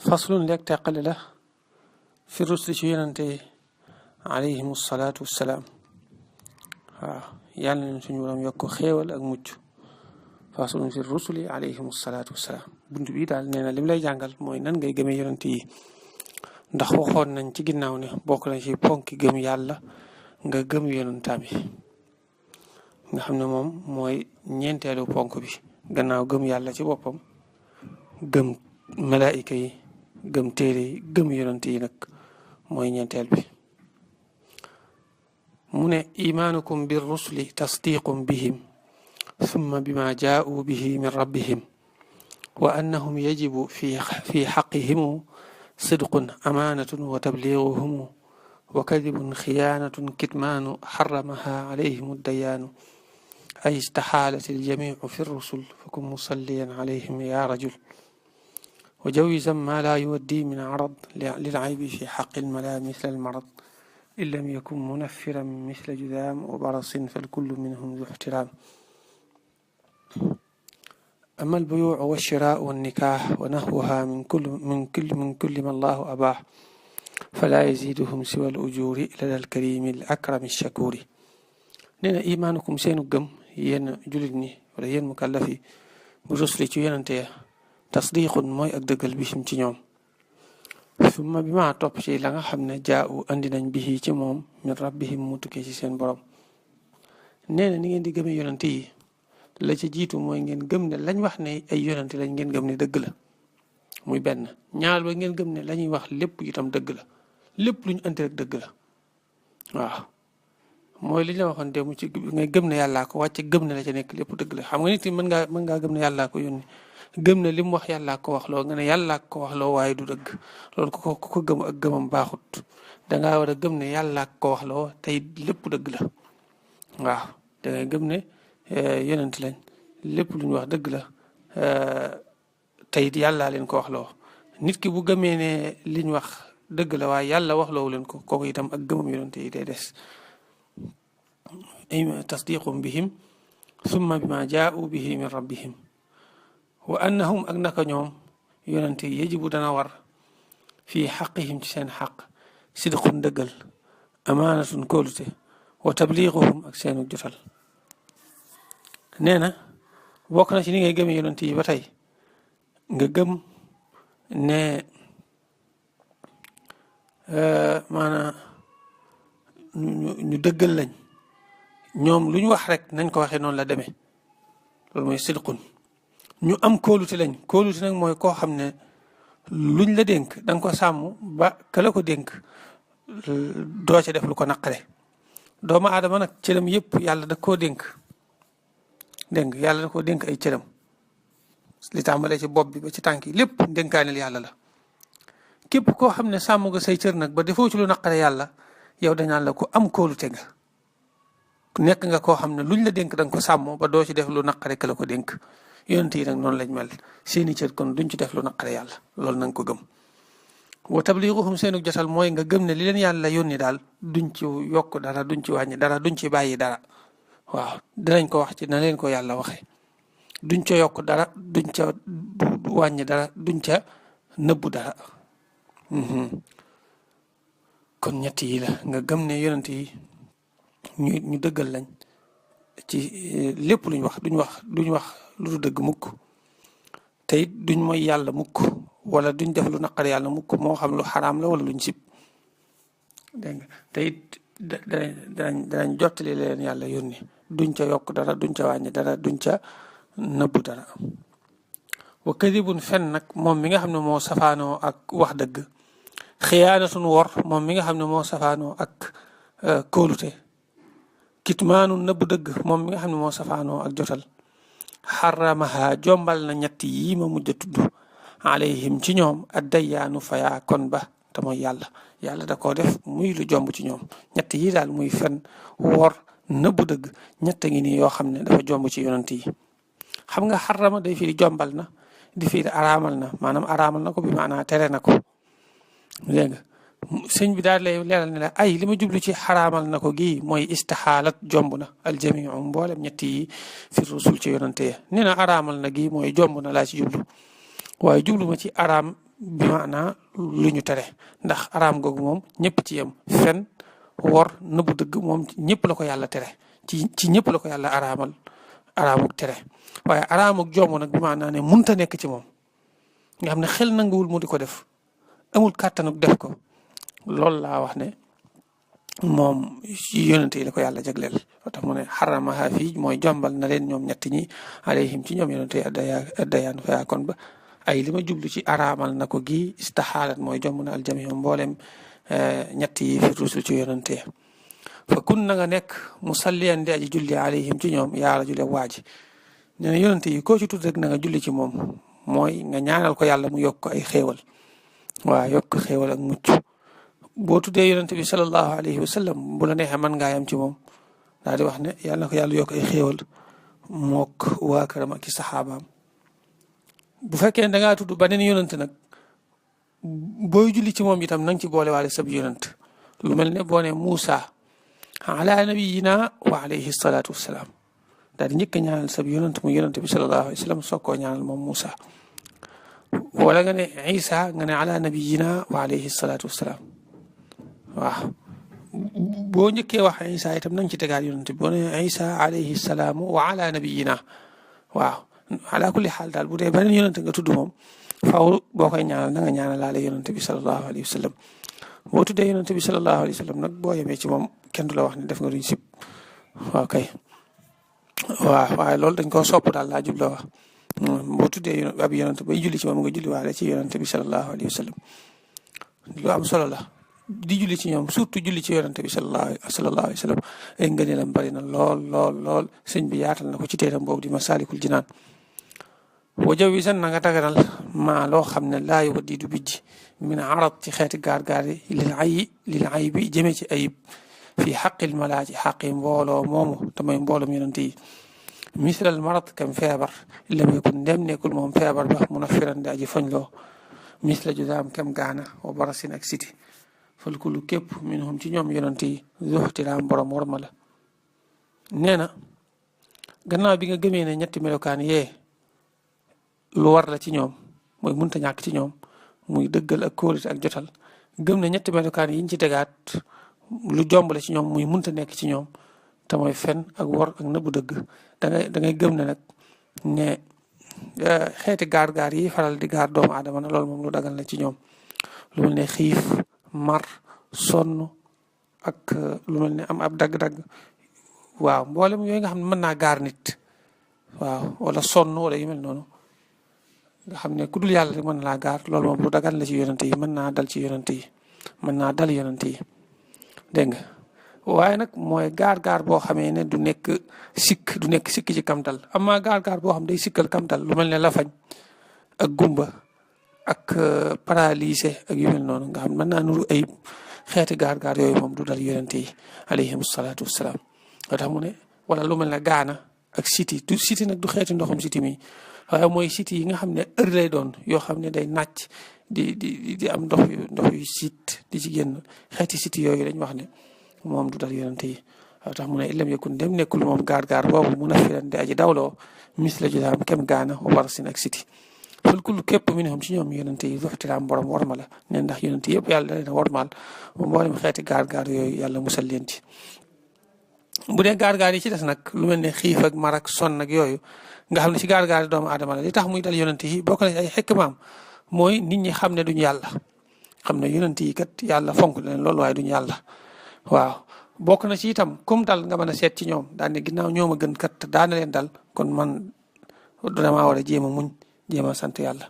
faslun leeg teqale la fi rusli ci yonante yi alayhimu salaatu wassalaam. waaw yàlla nañ suñu borom yokk xéewal ak mucc. faslun fi rusuli alayhimu salaatu wassalaam bunt bi daal nee na lim lay jàngal mooy nan ngay gëmee yonante yi, ndax waxoon nañ ci ginnaaw ne bokk na ci ponki gëm yàlla nga gëm yonantaam yi, nga xam ne moom mooy ñeenteelu ponk bi gannaaw gëm yàlla ci boppam, gëm malaayika yi, gëm téere yi, gëm yonante yi nag mooy ñeenteel bi. mu ne imaanukum bir rusuli tasdiqum bihim summa bima jaa'u bihi min rabbihim wa annahum yajibu fi xaqihimu sidqun amaanatun wa tabliiguhumu wa kadibun xiyaanatun kitmaanu xaramaha alayhim addayaanu ay istaxaalat aljamiicu fi rusul fakun musalliyan alayhim ya rajul wa jawizan ma laa yuwaddi min arad lilcaybi fi xaqi almala misla almarad in lam yakun munaffiran misla judaam wa barasin falkullu minhum du ixtiraam. أما البيوع والشراء والنكاح ونحوها من كل ما الله أباح فلا يزيدهم سوى الأجور لدى الكريم الأكرم الشكور. nee na imaanukum seenu gëm yéen jullit ñi wala yéen mukallaf yi bu rusli ci yonante ya tasdiqun mooy ak dëggal bihim ci ñoom summa bi ma topp ci la nga xam ne jaa'u andi nañ bihi ci moom min rabbihim mu tukkee ci seen borom. nee na ni ngeen di gëmee yonante yi la ci jiitu mooy ngeen gëm ne lañ wax ne ay yonante lañ ngeen gëm ne dëgg la, muy benn. ñaar ba ngeen gëm ne la ñuy wax lépp itam dëgg la, lépp luñ andi rek dëgg la. waaw mooy li ñu la waxoon démb ci ngay gëm ne yàllaa ko wàcce, gëm ne la ca nekk lépp dëgg la. xam nga nit ñi mën ngaa gëm ne yàllaa ko yónni, gëm ne li mu wax yàllaa ko wax loo nga ne yàllaa ko wax loo waaye du dëgg. loolu ku ko gëm ak gëmam baaxut. dangaa war a gëm ne yàllaa ko wax loo tey lépp dëgg la. waaw dangay gëm ne yonent lañ, lépp lu ñu wax dëgg la, tey yàllaa leen ko wax loo. nit ki bu gëmee ne li ñu wax dëgg la waaye yàlla wax loowu leen ko, kooku itam ak gëmam yonent yi day des. tasdiqum bihim summa bima jaa'u bihi min rabbihim wa annahum ak naka ñoom yonent yi yajibu dana war fii xaqihim ci seen xaq sidqun dëggal, amaanatun kóolute, wa tabliiguhum ak seenu jotal. nee na bokk na ci ni ngay gëmee yonent yi ba tey nga gëm ne maanaam ñu dëggal lañ, ñoom lu ñu wax rek nañ ko waxee noonu la demee. loolu mooy sidqun. ñu am kóolute lañ. kóolute nag mooy koo xam ne luñ la dénk da nga ko sàmm ba ka la ko dénk doo ca def lu ko naqare. doomu aadama nag cëram yëpp yàlla da koo dénk. dégg nga yàlla da koo dénk ay cëram li tàmbalee ci bopp bi ba ci tànk yi lépp dénkaaneel yàlla la. képp koo xam ne sàmm nga say cër nag ba defoo ci lu naqare yàlla, yow dañaan la ko am kóolute nga. nekk nga koo xam ne luñ la dénk da nga ko sàmm ba doo ci def lu naqare ka la ko dénk. yonent yi nag noonu lañ mel, seeni cër kon duñ ci def lu naqare yàlla, loolu na nga ko gëm. wa tabliiguhum seenu jotal mooy nga gëm ne li leen yàlla yónni daal duñ ci yokk dara, duñ ci wàññi dara, duñ ci bàyyi dara. waaw dinañ ko wax ci na leen ko yàlla waxee, duñ ca yokk dara, duñ ca wàññi dara, duñ ca nëbbu dara. kon ñett yi la nga gëm ne yonent yi ñu dëggal lañ ci lépp luñ wax, duñ wax lu du dëgg mukk, te it duñ mooy yàlla mukk, wala duñ def lu naqar yàlla mukk, moo xam lu xaraam la wala luñ sib. dégg nga te it danañ jottali leen yàlla yónni, duñ ca yokk dara, duñ ca wàññi dara, duñ ca nëbbu dara. wa kadibun fen nag moom mi nga xam ne moo safaanoo ak wax dëgg, xiyaanatun wor moom mi nga xam ne moo safaanoo ak kóolute, kitmaanu nëbbu dëgg moom mi nga xam ne moo safaanoo ak jotal, xaramaha jombal na ñett yii ma mujj a tudd alayhim ci ñoom addayaanu fayaa kon ba te mooy yàlla da koo def muy lu jomb ci ñoom. ñett yi daal muy fen, wor, nëbbu dëgg, ñett ngi nii yoo xam ne dafa jomb ci yonent yi. xam nga xarama day firi jombal na, di firi araamal na, maanaam araamal na ko bi maanaa tere na ko. dégg nga sëñ bi daal lay leeral ne la ay li ma jublu ci xaraamal na ko gii mooy istixaalat jomb na aljamiu mboolem ñett yi fi rusul ci yonante ya. nee na araamal na gii mooy jomb na laa ci jublu, waaye jublu ma ci araam bi maanaa lu ñu tere ndax araam googu moom ñëpp ci yem fen wor nëbbu dëgg moom ñëpp la ko yàlla tere ci ñëpp la ko yàlla araamuk tere waaye araamuk jomb nag bi maanaa ne munta nekk ci moom nga xam ne xel nanguwul mu di ko def amul kàttanuk def ko loolu laa wax ne moom yonente yi la ko yàlla jagleel moo tax mu ne xaramaha fii mooy jombal na leen ñoom ñett ñi alayhim ci ñoom yonente yi addayaan faya kon ba ay li ma jublu ci araamal na ko gi istaxaalat mooy jomb na aljami mboolem ñett yi fi rusul ci yonente fa kun na nga nekk musalliyan di aji julli alayhim ci ñoom yaa rajul waaji nee na yonente yi koo ci tudd rek na nga julli ci moom mooy nga ñaanal ko yàlla mu yokk ko ay xéewal waaw yokk xéewal ak mucc boo tuddee yonente bi sallallahu alayhi wa sallam bu la neexee mën ngaa yam ci moom daal di wax ne yàlla na ko yàlla yokk ay xéewal mook waa këram ak i saxaabaam bu fekkee da ngaa tudd beneen yonente nag booy julli ci moom itam na nga ci boole waale sab yonent lu mel ne boo ne Muusa ala nabiyina wa alayhi salaatu wassalaam daal di njëkk a ñaanal sab yonent mu yonente bi sallallahu alayhi wa sallam soog koo ñaanal moom Muusa wala nga ne Isa nga ne ala nabiyina wa alayhi salaatu wassalaam waaw boo njëkkee wax Isa itam na nga ci tegaat yonent bi boo ne Isa alayhi salaamu wa ala nabiyina waaw ala kulli xaal daal bu dee beneen yonent nga tudd moom faaw boo koy ñaanal na nga ñaanalaale yonent bi sallallahu alayhi wa sallam boo tuddee yonent bi sallallahu alayhi wa sallam nag boo yemee ci moom kenn du la wax ne def nga duñ sib waaw kay waaw waaye loolu dañ koo sopp daal laa jubloo wax boo tuddee ab yonent bay julli ci moom nga julli waale ci yonent bi sallallahu alayhi wa sallam lu am solo la di julli ci ñoom surtout julli ci yonent bi sallallahu alayhi wa sallam ay ngëneelam bari na lool sëñ bi yaatal na ko ci téeram boobu di Masaalikul Jinaan wajaw wi san na nga daganal maa loo xam ne laa yu waddi du bijji min arad ci xeeti gaar-gaar yi lil ay bi jëmee ci ayib fii xaqil malaa ci xaqi mbooloo moomu te mooy mbooloom yonent yi mislal marad kam feebar lam yakun ndem nekkul moom feebar ba munafiran di aji foñloo misla judaam kam gaana wa barasin ak siti fal kullu képp minhum ci ñoom yonent yi zuxtiraam borom warma la nee na gannaaw bi nga gëmee ne ñetti melokaan yee lu war la ci ñoom mooy munta ñàkk ci ñoom muy dëggal ak kóolite ak jotal gëm ne ñetti melokaan yiñ ci tegaat lu jomb la ci ñoom muy munta nekk ci ñoom te mooy fen ak wor ak nëbbu dëgg da ngay gëm ne nag ne xeeti gaar-gaar yi faral di gaar doomu aadama na loolu moom lu dagal la ci ñoom lu mel ne xiif mar sonn ak lu mel ne am ab dagg-dagg waaw mboolem yooyu nga xam ne mën naa gaar nit waaw wala sonn wala yu mel noonu nga xam ne ku dul yàlla rek mën na laa gaar loolu moom lu dagal la ci yonente yi mën naa dal ci yonente yi mën naa dal yonente yi dégg nga waaye nag mooy gaar-gaar boo xamee ne du nekk sikk ci kamtal amaa gaar-gaar boo xam day sikkal kamtal lu mel ne lafañ ak gumba ak paralysé ak yu mel noonu nga xam mën naa nuru ayib xeeti gaar-gaar yooyu moom du dal yonente yi alayhim salaatu wassalaam moo tax mu ne wala lu mel ne gaana ak siti nag du xeeti ndoxum siti mi waaye mooy siti yi nga xam ne heure lay doon yoo xam ne day nàcc di am ndox yu siit di ci génn xeeti siti yooyu dañ wax ne moom du dal yonente yi waaw tax mu ne illam yakun dem nekkul moom gaar-gaar boobu mun a firan di aji dawloo mis la judaam kem gaana wa barasin ak siti fal kullu képp minhum ci ñoom yonente yi zuxtiraam borom warma la ne ndax yonente yëpp yàlla da leen a warmaal ba mboolem xeeti gaar-gaar yooyu yàlla musal leen ci bu dee gaar-gaar yi ci des nag lu mel ne xiif ak mar ak sonn ak yooyu nga xam ne ci gaar-gaar yi doomu aadama la li tax muy dal yonente yi bokk na ci ay xikmaam mooy nit ñi xam ne duñ yàlla xam ne yonente yi kat yàlla fonk leen loolu waaye duñ yàlla waaw bokk na ci itam comme dal nga mën a seet ci ñoom daan ne ginnaaw ñoom a gën kat daana leen dal kon man damaa war a jéem a muñ jéem a sant yàlla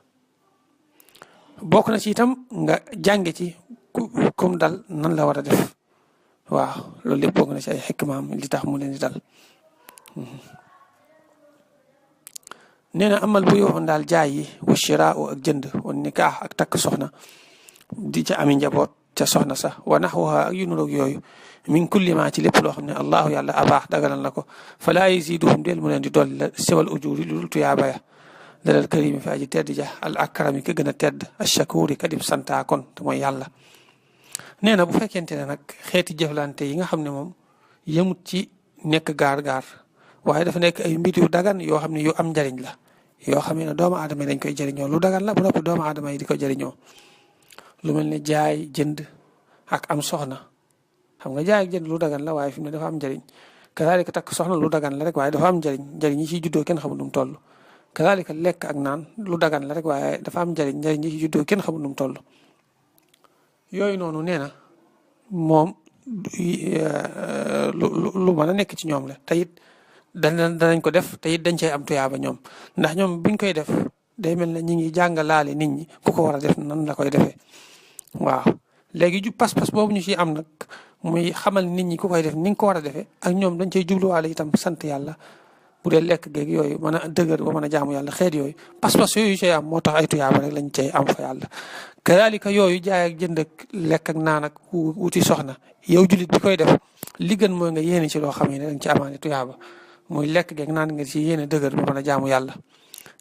bokk na ci itam nga jànge ci comme dal nan la war a def waaw loolu lépp bokk na ci ay xikmaam li tax mu leen di dal nee na amal bu yoxoon daal jaay yi wa shiraa ak jënd wa nikaax ak takk soxna di ca ami njaboot ca soxna sax wa naxwaha ak yu nuroog yooyu min kulli ma ci lépp loo xam ne allahu yàlla abaax dagalal na ko falaa yaziduhum del mu leen di dolli la sewal ujuri lu dul tuyaaba ya dalal karimi fi aji tedd ja al akrami ka gën a tedd ashakuri ka dim santaa kon te mooy yàlla nee na bu fekkente ne nag xeeti jëflante yi nga xam ne moom yemut ci nekk gaar-gaar waaye dafa nekk ay mbir yu dagan yoo xam ne yu am njariñ la yoo xam ne doomu aadama yi dañ koy jëriñoo lu dagan la bu noppi doomu aadama yi di ko jëriñoo lu mel ne jaay jënd ak am soxna xam nga jaay ak jënd lu dagan la waaye fi mu ne dafa am njëriñ kazaalika takk soxna lu dagan la rek waaye dafa am njëriñ yi ciy juddoo kenn xamul nu mu toll kazaalika lekk ak naan lu dagan la rek waaye dafa am njëriñ yi ciy juddoo kenn xamul nu mu toll yooyu noonu nee na moom lu mën a nekk ci ñoom la te it danañ ko def te it dañ cay am tuyaaba ñoom ndax ñoom buñ koy def day mel ne ñi ngi jàngalaale nit ñi ku ko war a def nan la koy defee waaw léegi pas-pas boobu ñu ciy am nag muy xamal nit ñi ku koy def ni nga ko war a defee ak ñoom dañ cay jubluwaale itam sant yàlla bu dee lekk géeg yooyu mën a dëgër ba mën a jaamu yàlla xeet yooyu pas-pas yooyu cay am moo tax ay tuyaaba rek lañ cay am fa yàlla kadaalika yooyu jaay ak jënd ak lekk ak naan ak wuti soxna yow jullit bi koy def li gën mooy nga yéene ci loo xam ne danga ci amaane tuyaaba muy lekk geeg naan nga ci yéene dëgër ba mën a jaamu yàlla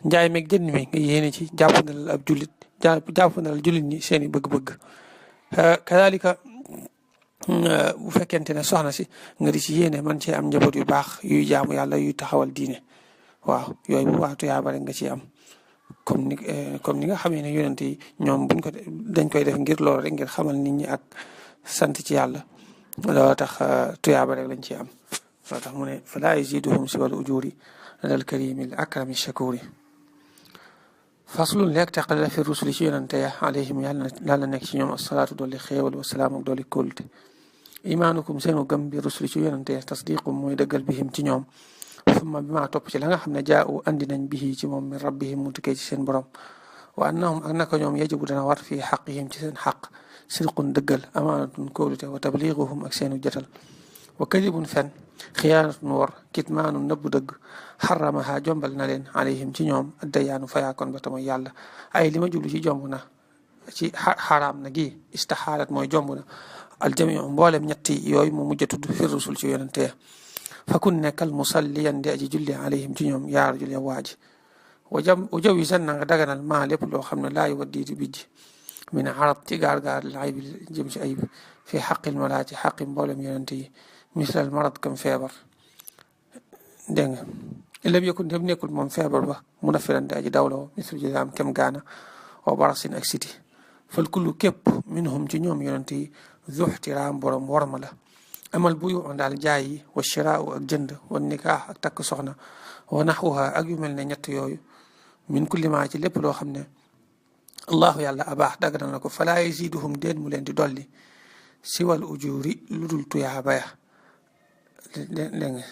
njaay meeg jënd mi nga yéene ci jàppandalal ab jullit jàppandalal jullit ñi seeni bëgg-bëgg kadaalika bu fekkente ne soxna si nga di ci yéene man cee am njaboot yu baax yuy jaamu yàlla yuy taxawal diine waaw yooyu bu baax tuyaaba rek nga ciy am comme ni nga xamee ne yonent yi ñoom dañ koy def ngir loolu rek ngir xamal nit ñi ak sant ci yàlla loolu tax tuyaaba rek lañ ciy am loolu tax mu ne falaa yaziduhum siwal ujuri ladal karimi al akrami shakuri faslun leeg teqale la fi rusuli ci yonante ya alayhim yàlla nekk ci ñoom asalaatu dolli xéewal wasalaam ak dolli kóolute imaanukum seenu gëm bi rusuli ci yonante ya tasdiqum mooy dëggal bihim ci ñoom summa bi maa topp ci la nga xam ne jaa'u andi nañ bihi ci moom min rabbihim mu tukkee ci seen borom wa annahum ak naka ñoom yajibu dana war fii xaqihim ci seen xaq sidqun dëggal amaanatun kóolute wa tabliiguhum ak seenu jotal wa kadibun fen xiyaanatun war kitmaanun nëbbu dëgg xaramaha jombal na leen alayhim ci ñoom addayaanu fayaakoon ba tamoy yàlla ay li ma jublu ci jomb na ci xaraam na gi istaxaalat mooy jomb na aljamiu mboolem ñetti yooyu mu mujj a tudd fi rusul ci yonente fakun nekkal musalliyan di aji julli alayhim ci ñoom yaar jul waaji wa jawisan na nga daganal maa lépp loo xam ne laay waddi di bijj min arab ci gaar-gaar la ayib jëm ci ayib fi xaqil malaa ci xaqi mboolem yonente yi mislal marad kam feebar dégg nga lam yakun dem nekkul moom feebar ba mun a firante aji dawloo mislu jisaam kem gaana wa barasin ak siti fal kullu képp minhum ci ñoom yonente yi zuxtiraam borom warma la amal buyu daal jaay yi wa shiraau ak jënd wa nikaax ak takk soxna wa naxwuha ak yu mel ne ñett yooyu min kulli maa ci lépp loo xam ne allahu yàlla abaax dagg na ko falaa yaziduhum déen mu leen di dolli siwal ujuri lu dul tuyaaba ya dégg nga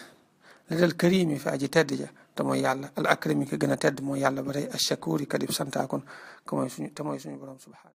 la dal karimi fi aji tedd ja te mooy yàlla al akrami ka gën a tedd mooy yàlla ba tey ashakuri kadib santaakoon te mooy suñu borom subhaanahu